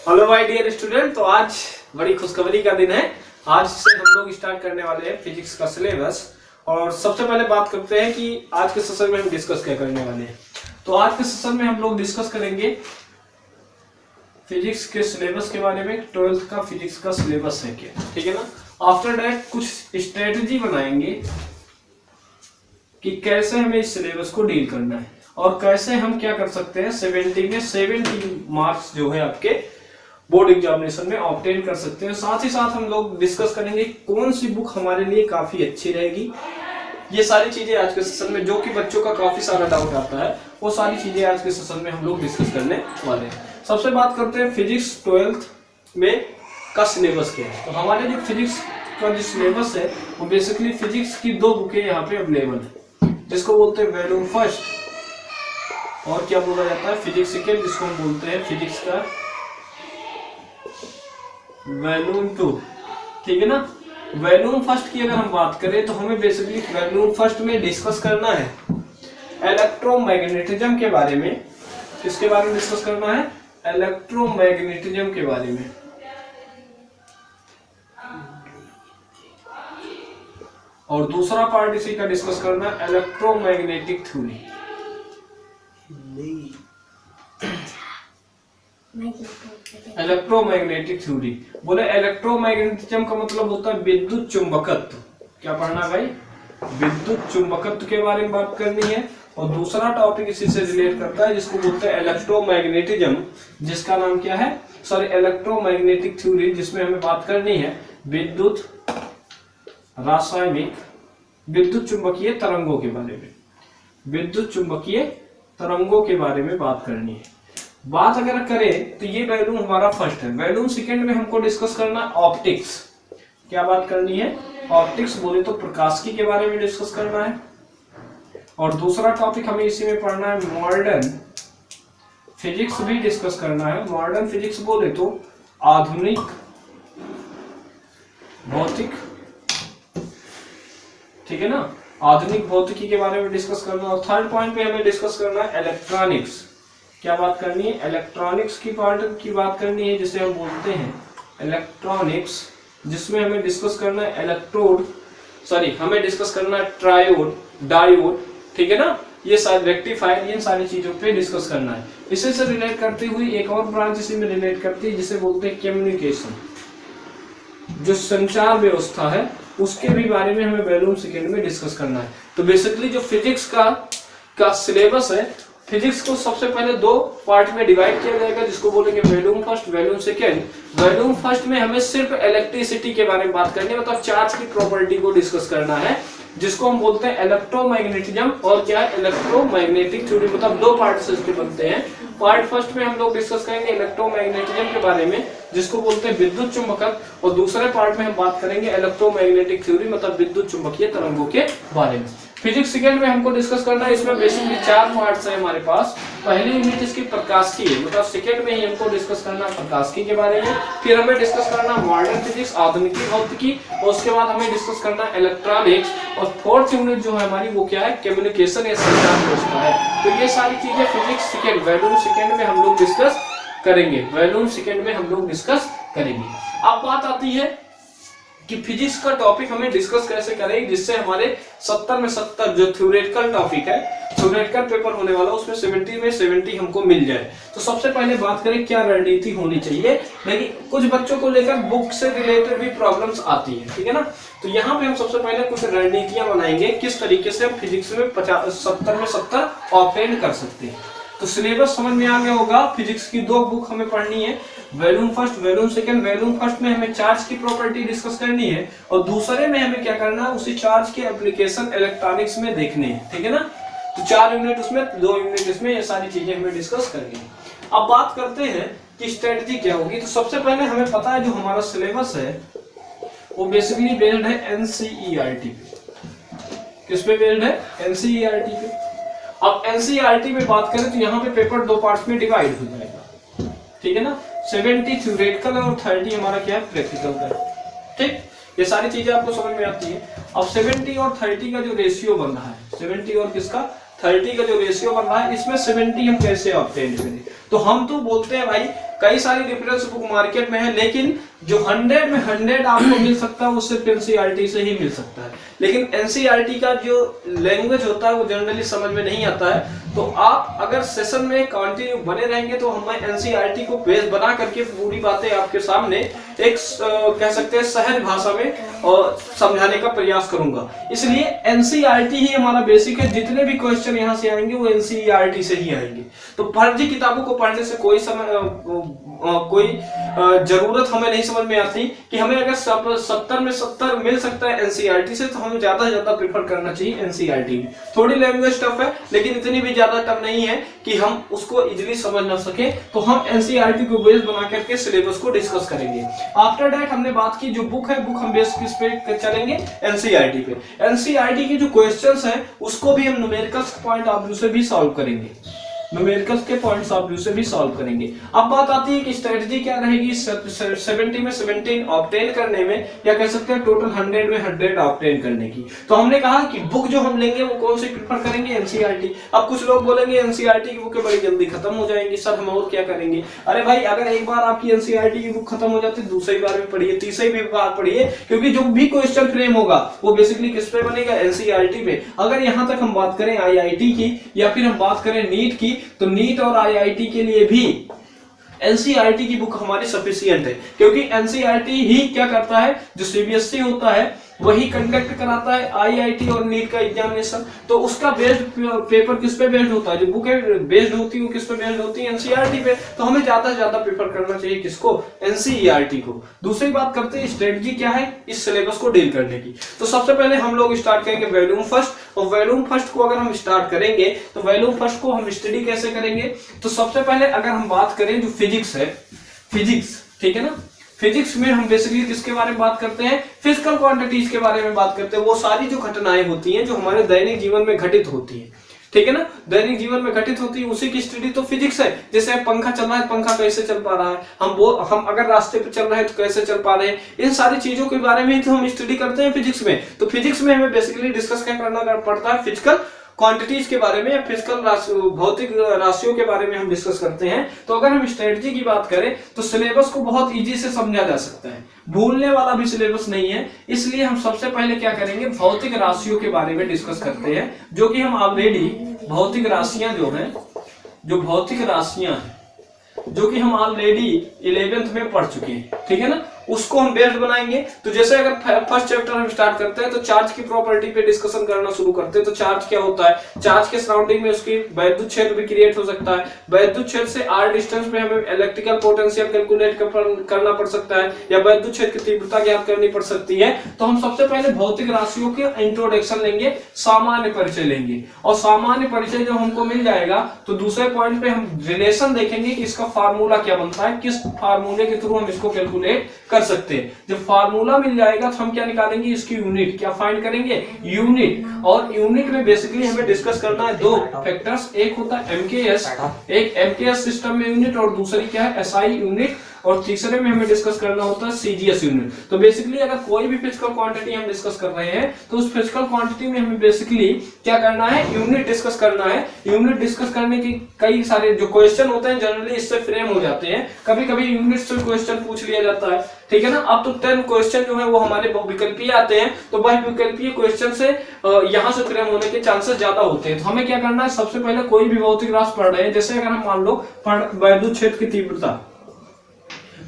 Hello my dear student. तो आज बड़ी खुशखबरी का दिन है। आज से हम लोग स्टार्ट करने वाले हैं फिजिक्स का सिलेबस। और सबसे पहले बात करते हैं कि आज के सेशन में हम डिस्कस क्या करने वाले हैं। तो आज के सेशन में हम लोग डिस्कस करेंगे फिजिक्स के सिलेबस के बारे में। 12th का फिजिक्स का सिलेबस है क्या, ठीक है ना। आफ्टर दैट कुछ स्ट्रेटेजी बनाएंगे कि कैसे हमें इस सिलेबस को डील करना है और कैसे हम क्या कर सकते हैं 70 में 70 मार्क्स जो है आपके बोर्ड एग्जामिनेशन में ऑब्टेन कर सकते हैं। साथ ही साथ हम लोग डिस्कस करेंगे कौन सी बुक हमारे लिए काफी अच्छी रहेगी। ये सारी चीजें आज के सेशन में, जो कि बच्चों का काफी सारा डाउट आता है, वो सारी चीजें आज के सेशन में हम लोग डिस्कस करने वाले हैं। सबसे बात करते हैं फिजिक्स 12th में का सिलेबस क्या है। तो हमारे जो फिजिक्स का जो सिलेबस है वो बेसिकली फिजिक्स की 2 बुकें यहाँ पे अवेलेबल है, जिसको बोलते हैं वॉल्यूम फर्स्ट और क्या बोला जाता है फिजिक्स सेकेंड, जिसको हम बोलते हैं फिजिक्स का वॉल्यूम 2, ठीक है ना। वॉल्यूम फर्स्ट की अगर हम बात करें तो हमें बेसिकली वॉल्यूम फर्स्ट में डिस्कस करना है इलेक्ट्रोमैग्नेटिज्म के बारे में। किसके बारे में डिस्कस करना है? इलेक्ट्रोमैग्नेटिज्म के बारे में। और दूसरा पार्ट इसी का डिस्कस करना है इलेक्ट्रोमैग्नेटिक थ्योरी। इलेक्ट्रोमैग्नेटिक थ्योरी बोले इलेक्ट्रोमैग्नेटिज्म का मतलब होता है विद्युत चुंबकत्व। क्या पढ़ना भाई? विद्युत चुंबकत्व के बारे में बात करनी है। और दूसरा टॉपिक इसी से रिलेट करता है जिसको बोलते हैं इलेक्ट्रोमैग्नेटिज्म, जिसका नाम क्या है? सॉरी, इलेक्ट्रोमैग्नेटिक थ्योरी, जिसमें हमें बात करनी है विद्युत रासायनिक विद्युत चुंबकीय तरंगों के बारे में। विद्युत चुंबकीय तरंगों के बारे में बात करनी है। बात अगर करें तो ये वॉल्यूम हमारा फर्स्ट है। वॉल्यूम सेकंड में हमको डिस्कस करना है ऑप्टिक्स। क्या बात करनी है? ऑप्टिक्स बोले तो प्रकाशिकी के बारे में डिस्कस करना है। और दूसरा टॉपिक हमें इसी में पढ़ना है मॉडर्न फिजिक्स भी डिस्कस करना है। मॉडर्न फिजिक्स बोले तो आधुनिक भौतिक, ठीक है ना, आधुनिक भौतिकी के बारे में डिस्कस करना। और थर्ड पॉइंट पे हमें डिस्कस करना है इलेक्ट्रॉनिक्स। क्या बात करनी है? इलेक्ट्रॉनिक्स की पार्ट की बात करनी है, जिसे हम बोलते हैं इलेक्ट्रॉनिक्स, जिसमें हमें डिस्कस करना है हमें डिस्कस करना है ट्रायोड, डायोड, ठीक है ना, ये सारे रेक्टिफायर, इन सारी चीजों पे डिस्कस करना है। इसी से रिलेट करती हुई एक और ब्रांच इसी में रिलेट करती है, जिसे बोलते हैं कम्युनिकेशन, जो संचार व्यवस्था है, उसके भी बारे में हमें वॉल्यूम सेकेंड में डिस्कस करना है। तो बेसिकली जो फिजिक्स का सिलेबस है, फिजिक्स को सबसे पहले 2 पार्ट में डिवाइड किया जाएगा, जिसको बोलेंगे volume first, volume second. Volume first में हमें सिर्फ इलेक्ट्रिसिटी के बारे में बात करनी है, मतलब चार्ज की प्रॉपर्टी को डिस्कस करना है, जिसको हम बोलते हैं इलेक्ट्रोमैग्नेटिज्म और क्या है इलेक्ट्रोमैग्नेटिक थ्योरी। मतलब 2 पार्ट से इसके बनते हैं। पार्ट फर्स्ट में हम लोग डिस्कस करेंगे इलेक्ट्रोमैग्नेटिज्म के बारे में, जिसको बोलते हैं विद्युत चुंबकत्व। और दूसरे पार्ट में हम बात करेंगे इलेक्ट्रोमैग्नेटिक थ्योरी, मतलब विद्युत चुंबकीय तरंगों के बारे में। फिजिक्स सेकेंड में हमको डिस्कस करना है, इसमें बेसिकली 4 पार्ट्स है हमारे पास। पहली यूनिट इसकी प्रकाशिकी है, मतलब सेकेंड में ही हमको डिस्कस करना है प्रकाशिकी के बारे में। फिर हमें डिस्कस करना मॉडर्न फिजिक्स, आधुनिक भौतिकी, और उसके बाद हमें डिस्कस करना इलेक्ट्रॉनिक्स। और फोर्थ यूनिट जो है हमारी वो क्या है? कम्युनिकेशन या संचार व्यवस्था है। तो ये सारी चीजें फिजिक्स सेकेंड वॉल्यूम सेकेंड में हम लोग डिस्कस करेंगे। वॉल्यूम सेकेंड में हम लोग डिस्कस करेंगे। अब बात आती है कि फिजिक्स का टॉपिक हमें डिस्कस कैसे करें, जिससे हमारे 70 में 70 जो थ्योरेटिकल टॉपिक है, थ्योरेटिकल पेपर होने वाला, उसमें 70 में 70 हमको मिल जाए। तो सबसे पहले बात करें क्या रणनीति होनी चाहिए। लेकिन कुछ बच्चों को लेकर बुक से रिलेटेड भी प्रॉब्लम्स आती है, ठीक है ना। तो यहाँ पे हम सबसे पहले कुछ रणनीतियां बनाएंगे, किस तरीके से हम फिजिक्स में 70 में 70 ऑब्टेन कर सकते हैं। तो सिलेबस समझ में आ गया होगा। फिजिक्स की 2 बुक हमें पढ़नी है, volume first, volume second. Volume first में हमें चार्ज की प्रॉपर्टी डिस्कस करनी है, और दूसरे में हमें क्या करना है, उसी चार्ज के एप्लीकेशन इलेक्ट्रॉनिक्स में देखने हैं, ठीक है ना। तो 4 यूनिट उसमें, 2 यूनिट इसमें, ये सारी चीजें हमें डिस्कस करनी है। अब बात करते हैं कि स्ट्रेटजी क्या होगी। तो सबसे पहले हमें पता है जो हमारा सिलेबस है वो बेसिकली बेस्ड है एनसीईआरटी पे। किस पे बेस्ड है? एनसीईआरटी पे। अब एनसीईआरटी में बात करें तो यहाँ पे पेपर 2 पार्ट्स में डिवाइड हो जाएगा, ठीक है ना। 70 थ्योरेटिकल और 30 हमारा क्या है? प्रैक्टिकल का, ठीक। ये सारी चीजें आपको समझ में आती है। अब 70 और 30 का जो रेशियो बन रहा है, 70 और किसका? 30 का जो रेशियो बन रहा है, इसमें 70 हम कैसे ऑब्टेन करें? तो हम तो बोलते हैं भाई कई सारी रेफरेंस बुक मार्केट में है, लेकिन जो 100 में 100 आपको मिल सकता है वो सिर्फ एनसीईआरटी से ही मिल सकता है। लेकिन एनसीईआरटी का जो लैंग्वेज होता है वो जनरली समझ में नहीं आता है। तो आप अगर सेशन में कंटिन्यू बने रहेंगे तो हम एनसीईआरटी को बेस बना करके पूरी बातें आपके सामने एक कह सकते हैं सहज भाषा में और समझाने का प्रयास करूंगा। इसलिए एनसीईआरटी ही हमारा बेसिक है। जितने भी क्वेश्चन यहाँ से आएंगे वो एनसीईआरटी से ही आएंगे। तो फर्जी किताबों को पढ़ने से कोई जरूरत हमें नहीं समझ में आती कि हमें अगर 70 में 70 मिल सकता है एनसीईआरटी से, तो हमें ज्यादा से ज्यादा प्रेफर करना चाहिए एनसीईआरटी। थोड़ी लैंग्वेज टफ है लेकिन इतनी भी ज्यादा टफ नहीं है कि हम उसको इजीली समझ ना सके। तो हम एनसीईआरटी को बेस बना करके सिलेबस को डिस्कस करेंगे। आफ्टर दैट हमने बात की जो बुक है, बुक हम बेस किस पे चलेंगे, एनसीईआरटी पे। एनसीईआरटी के जो क्वेश्चंस हैं उसको भी हम न्यूमेरिकल्स पॉइंट ऑफ व्यू से भी सॉल्व करेंगे, न्यूमेरिकल्स के पॉइंट्स ऑफ व्यू से भी सॉल्व करेंगे। अब बात आती है कि स्ट्रेटजी क्या रहेगी 70 में 17 ऑब्टेन करने में, या कह सकते हैं टोटल 100 में 100 ऑब्टेन करने की। तो हमने कहा कि बुक जो हम लेंगे वो कौन सी प्रेफर करेंगे, एनसीईआरटी। अब कुछ लोग बोलेंगे एनसीईआरटी की बुकें बड़ी जल्दी खत्म हो जाएंगी सर, हम और क्या करेंगे। अरे भाई, अगर एक बार आपकी एनसीईआरटी की बुक खत्म हो जाती है, दूसरी बार भी पढ़िए, तीसरी भी बार पढ़िए, क्योंकि जो भी क्वेश्चन फ्रेम होगा वो बेसिकली किस पे बनेगा, एनसीईआरटी पे। अगर यहां तक हम बात करें आईआईटी की या फिर हम बात करें नीट की, तो नीट और आईआईटी के लिए भी एनसीईआरटी की बुक हमारी सफिशिएंट है। क्योंकि एनसीईआरटी ही क्या करता है, जो सीबीएसई होता है वही कंडक्ट कराता है आईआईटी और नीट का एग्जामिनेशन। तो उसका बेस्ड पेपर किस पे बेस्ड होता है, जो बुकें बेस्ड होती है वो किस पे बेस्ड होती है, एनसीईआरटी पे। तो हमें ज्यादा से ज्यादा प्रेफर करना चाहिए किसको, एनसीईआरटी को। दूसरी बात करते हैं स्ट्रेटजी क्या है इस सिलेबस को डील करने की। तो सबसे पहले हम लोग स्टार्ट करेंगे वॉल्यूम फर्स्ट। और वॉल्यूम फर्स्ट को अगर हम स्टार्ट करेंगे तो वॉल्यूम फर्स्ट को हम स्टडी कैसे करेंगे। तो सबसे पहले अगर हम बात करें जो फिजिक्स है, फिजिक्स, ठीक है ना, फिजिक्स में हम बेसिकली किसके बारे में बात करते हैं, फिजिकल क्वांटिटीज के बारे में बात करते हैं। वो सारी जो घटनाएं होती हैं जो हमारे दैनिक जीवन में घटित होती हैं, ठीक है ना, दैनिक जीवन में घटित होती है, उसी की स्टडी तो फिजिक्स है। जैसे पंखा चल रहा है, पंखा कैसे चल पा रहा है, हम अगर रास्ते पे चल रहे हैं तो कैसे चल पा रहे हैं, इन सारी चीजों के बारे में तो हम स्टडी करते हैं फिजिक्स में। तो फिजिक्स में हमें बेसिकली डिस्कस क्या करना पड़ता है, फिजिकल क्वांटिटीज के बारे में या फिजिकल भौतिक राशियों के बारे में हम डिस्कस करते हैं। तो अगर हम स्ट्रेटजी की बात करें तो सिलेबस को बहुत इजी से समझा जा सकता है, भूलने वाला भी सिलेबस नहीं है। इसलिए हम सबसे पहले क्या करेंगे, भौतिक राशियों के बारे में डिस्कस करते हैं, जो कि हम ऑलरेडी भौतिक राशियां जो हैं, जो भौतिक राशियां हैं जो कि हम ऑलरेडी 11th में पढ़ चुके हैं, ठीक है ना, उसको हम बेस्ड बनाएंगे। तो जैसे अगर फर्स्ट चैप्टर हम स्टार्ट करते हैं तो चार्ज की प्रॉपर्टी पे डिस्कशन करना शुरू करते हैं। तो चार्ज क्या होता है, चार्ज के सराउंडिंग में उसकी वैद्युत क्षेत्र भी क्रिएट हो सकता है, वैद्युत क्षेत्र से r डिस्टेंस पे हमें इलेक्ट्रिकल पोटेंशियल कैलकुलेट करना पड़ सकता है, या वैद्युत क्षेत्र की तीव्रता ज्ञात करनी पड़ सकती है। तो हम सबसे पहले भौतिक राशियों के इंट्रोडक्शन लेंगे, सामान्य परिचय लेंगे, और सामान्य परिचय जब हमको मिल जाएगा तो दूसरे पॉइंट पे हम रिलेशन देखेंगे कि इसका फार्मूला क्या बनता है, किस फार्मूले के थ्रू हम इसको कैलकुलेट कर सकते हैं। जब फार्मूला मिल जाएगा तो हम क्या निकालेंगे, इसकी यूनिट क्या फाइंड करेंगे, यूनिट। और यूनिट में बेसिकली हमें डिस्कस करना है दो फैक्टर्स, एक होता है एमकेएस, एक एमकेएस सिस्टम में यूनिट, और दूसरी क्या है एसआई यूनिट, और तीसरे में हमें डिस्कस करना होता है सीजीएस यूनिट। तो बेसिकली अगर कोई भी फिजिकल क्वांटिटी हम डिस्कस कर रहे हैं तो उस फिजिकल क्वांटिटी में हमें बेसिकली क्या करना है, यूनिट डिस्कस करना है। यूनिट डिस्कस करने के कई सारे जो क्वेश्चन होते हैं जनरली इससे फ्रेम हो जाते हैं, कभी कभी यूनिट से क्वेश्चन पूछ लिया जाता है, ठीक है ना। अब तो 10 क्वेश्चन जो है वो हमारे बहुविकल्पीय आते हैं, तो बहुविकल्पीय क्वेश्चन से यहाँ से फ्रेम होने के चांसेस ज्यादा होते हैं। तो हमें क्या करना है, सबसे पहले कोई भी भौतिक राशि पढ़ रहे हैं, जैसे अगर हम मान लो वैद्युत क्षेत्र की तीव्रता,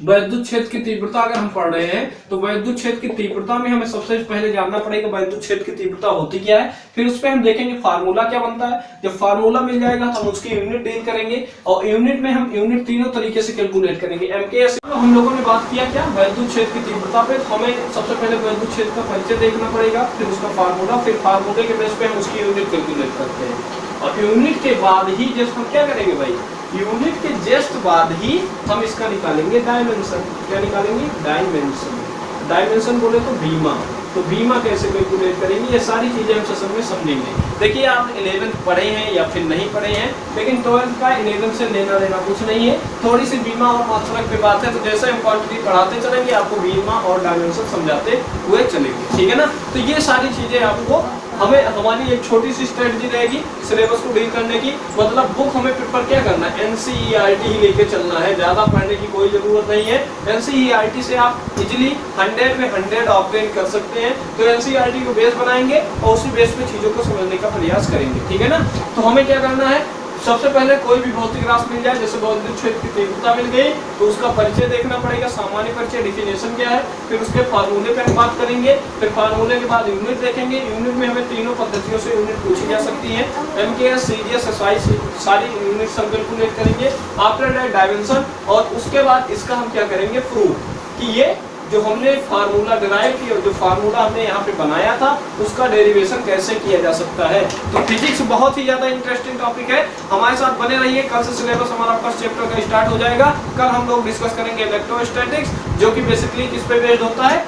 वैद्युत क्षेत्र की तीव्रता अगर हम पढ़ रहे हैं तो वैद्युत क्षेत्र की तीव्रता में हमें सबसे पहले जानना पड़ेगा वैद्युत क्षेत्र की तीव्रता होती क्या है, फिर उस पर हम देखेंगे फार्मूला क्या बनता है। जब फार्मूला मिल जाएगा तो हम उसकी यूनिट डील करेंगे, और यूनिट में हम यूनिट तीनों तरीके से कैलकुलेट करेंगे। एमकेएस हम लोगों ने बात किया क्या, वैद्युत क्षेत्र की तीव्रता पे, तो हमें सबसे पहले वैद्युत क्षेत्र का परिचय देखना पड़ेगा, फिर उसका फार्मूला, फिर फार्मूले के बेस पे हम उसकी यूनिट कैलकुलेट करते हैं। और यूनिट के बाद ही जस्ट हम क्या करेंगे भाई, यूनिट के जस्ट बाद ही हम इसका निकालेंगे डायमेंशन। क्या निकालेंगे, डायमेंशन। डायमेंशन बोले तो बीमा, तो बीमा कैसे कैलकुलेट करेंगे, ये सारी चीजें हम सेशन में समझेंगे। देखिए आप 11th पढ़े हैं या फिर नहीं पढ़े हैं, लेकिन 12th का 11th से लेना देना कुछ नहीं है, थोड़ी सी बीमा और मात्रक पे बात है। तो जैसे हम क्वांटिटी पढ़ाते चलेंगे आपको बीमा और डायमेंशन समझाते हुए चलेंगे, ठीक है ना। तो ये सारी चीजें आपको हमें हमारी एक छोटी सी स्ट्रेटजी रहेगी सिलेबस को डील करने की। मतलब बुक हमें प्रिफर क्या करना है, एनसीईआरटी ही लेके चलना है, ज्यादा पढ़ने की कोई जरूरत नहीं है। एनसीईआरटी से आप इजिली 100 में 100 ऑब्टेन कर सकते हैं। तो एनसीईआरटी को बेस बनाएंगे और उसी बेस पे चीजों को समझने का प्रयास करेंगे, ठीक है ना। तो हमें क्या करना है, सबसे पहले कोई भी भौतिक राशि मिल जाए, जैसे भौतिक क्षेत्र की तीव्रता मिल गई तो उसका परिचय देखना पड़ेगा, सामान्य परिचय डिफिनेशन क्या है, फिर उसके फार्मूले पे हम बात करेंगे, फिर फार्मूले के बाद यूनिट देखेंगे। यूनिट में हमें तीनों पद्धतियों से यूनिट पूछी जा सकती है, एमकेएस, सीजीएस, एसआई, सारी यूनिट हम कैलकुलेट करेंगे। आफ्टर दैट डायमेंशन, और उसके बाद इसका हम क्या करेंगे, प्रूफ कि ये जो हमने फार्मूला डिराइव किया, जो फार्मूला हमने यहाँ पे बनाया था उसका डेरिवेशन कैसे किया जा सकता है। तो फिजिक्स बहुत ही ज्यादा इंटरेस्टिंग टॉपिक है, हमारे साथ बने रहिए। कल से सिलेबस हमारा फर्स्ट चैप्टर का स्टार्ट हो जाएगा। कल हम लोग डिस्कस करेंगे इलेक्ट्रोस्टैटिक्स, जो कि बेसिकली किस पे बेस्ड होता है,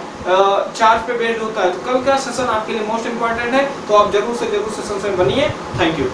चार्ज पे बेस्ड होता है। तो कल का सेशन आपके लिए मोस्ट इंपॉर्टेंट है, तो आप जरूर से जरूर सेशन से बनिए। Thank you.